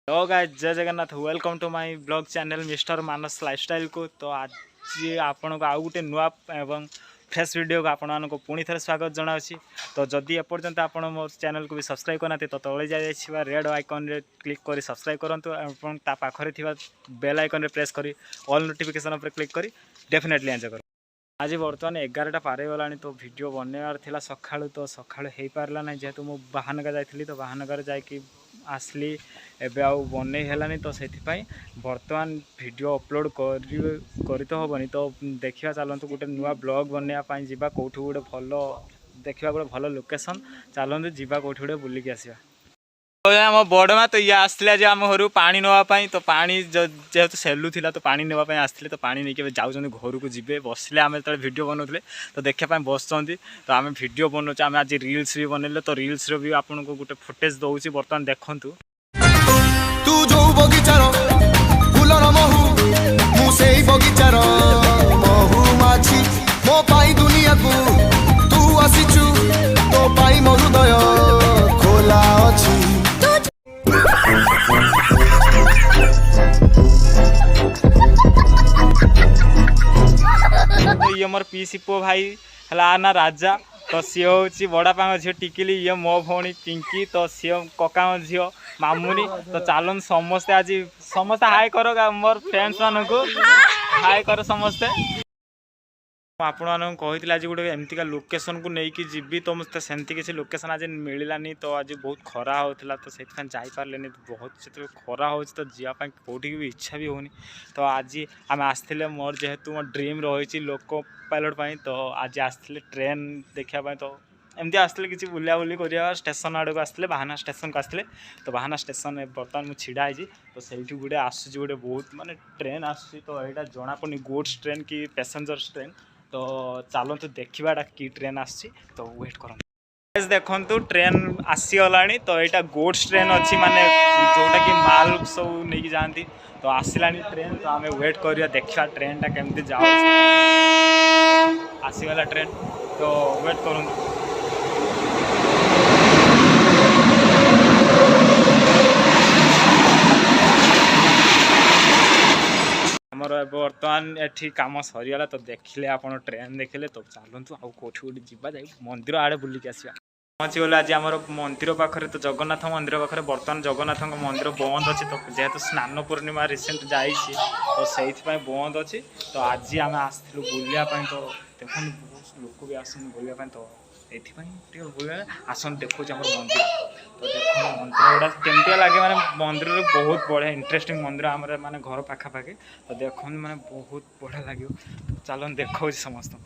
Hello guys, जय Jagannath. Welcome to my blog channel mister Manas lifestyle को। तो आज आपण को आउ गोटे नुआ एवं फ्रेश वीडियो को आपण को पुणी थे स्वागत जनावि। तो जदि एपर्यंत आप मो चैनल को भी सब्सक्राइब करना तो तले जा रेड आइकन रे क्लिक कर सब्सक्राइब करूँ। पाखे बेल आइकन रे प्रेस कर ऑल नोटिफिकेशन पर क्लिक कर डेफिनेटली एंजॉय कर। आज बर्तमान 11टा पार गला तो वीडियो बनवार था सका तो सका हो पारा ना जेहेतु मुझे बाहानगा जाइली तो बाहानगार जाकि आसली एबे आउ बन है तो से बर्तमान वीडियो अपलोड कर तो हेनी तो देखा चलतु गोटे नुआ ब्लॉग बनवाई जावा कौटू गोटे भल देखा गोटे भल लोकेशन चलतु जावा कौटू गोटे बुलिकी आसवा। आम बड़मा तो ये आसला आम घर पानी नापी तो पानी जेहेतु सेलु थी तो पानी नापी आसते तो पानी नहीं जाऊँ घर को जी बसले आम जो भिड बनाते तो देखापी बस तो आम भिड बनाऊँ आम आज रिल्स भी बनइले तो रिल्स भी आपको गोटे फुटेज दूसरी बर्तमान देखूँ। तू जो बगीचार फुलर महू मु सेई बगीचार महू माछी मो पाई दुनिया को तू आसीचु तो पाई मो हृदय खोला अछि। तो ये मोर पीसी पो भाई है ना राजा तो सी हूँ बड़ापा झील टिकिली ये मो भौणी पिंकी तो सी कका झील मामुनी तो चलन समस्ते आज समस्ते हाई कर मोर फ्रेंड्स मान को हाई कर समस्ते। आपण कही आज गोटे एमतीका लोकेशन को लेकिन जीवी तो मुझे सेमती किसी लोकेशन आज मिलानी तो आज बहुत खरा होता तो से जापारे बहुत से खरा हो तो जावाई कौटी भी इच्छा भी होनी तो आज आम आसते मोर जेहेतु मोर ड्रीम रही लोको पायलट तो आज आसते ट्रेन देखा तो एमती आसते किसी बुला बुली कर स्टेशन आड़ को आसते बाहाना स्टेशन को आसते तो बाहाना स्टेशन बर्तमान मुझे छिड़ा तो से गोटे आसूँ गोटे बहुत मानने ट्रेन आसूँ तो यहाँ जना पड़नी गुड्स ट्रेन कि पैसेंजर्स ट्रेन तो चलतु देखा कि ट्रेन आसी तो वेट कर देखु ट्रेन आसीगला तो यहाँ गुड्स ट्रेन अच्छी माने जोटा कि माल सब नहीं जाती तो आसला ट्रेन तो आम वेट करिया देखा ट्रेन टा केमती जाओ आसीगला ट्रेन तो वेट करूँ। आमर बर्तमान एठी काम सरीगला तो देखिले आप ट्रेन देखिले तो चलतु आउ कौटी गोटे जावा जा मंदिर आड़े बुलिकी आसवा। पहुँची गले आज आम मंदिर पाखे तो जगन्नाथ मंदिर पाखे बर्तमान जगन्नाथ मंदिर बंद अच्छी तो जेहेतु स्नान पूर्णिमा रिसेंट जाइए तो से बंद अच्छी तो आज आम आसलु बुलापी तो देखो बहुत लोक भी आसन बुलापी तो ये आसन देखो मंदिर तो देख मंदिर गुड़ा केमती लगे माने मंदिर बहुत बढ़िया इंटरेस्टिंग मंदिर आम माने घर पाखापाखि तो देख माने बहुत बढ़िया लगे चलन देखा समस्त।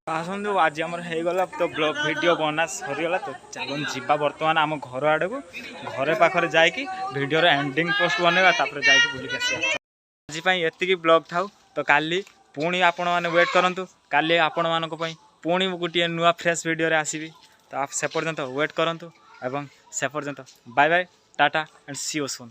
आसतु आज आमर होगला तो ब्लॉग वीडियो बना सरीगला तो चलन जीवा बर्तमान आम घर आड़ को घरे पाखे जाकि वीडियो एंडिंग पोस्ट बनवा जा बुलिक आज ये ब्लॉग था तो काली पुणी आपण मैंने वेट करूँ काली आपण मानक पुणी गोटे नुआ फ्रेश वीडियो आसबि तो आप से पर्यंत वेट करूँ एवं से पर्यंत bye bye tata and see you soon.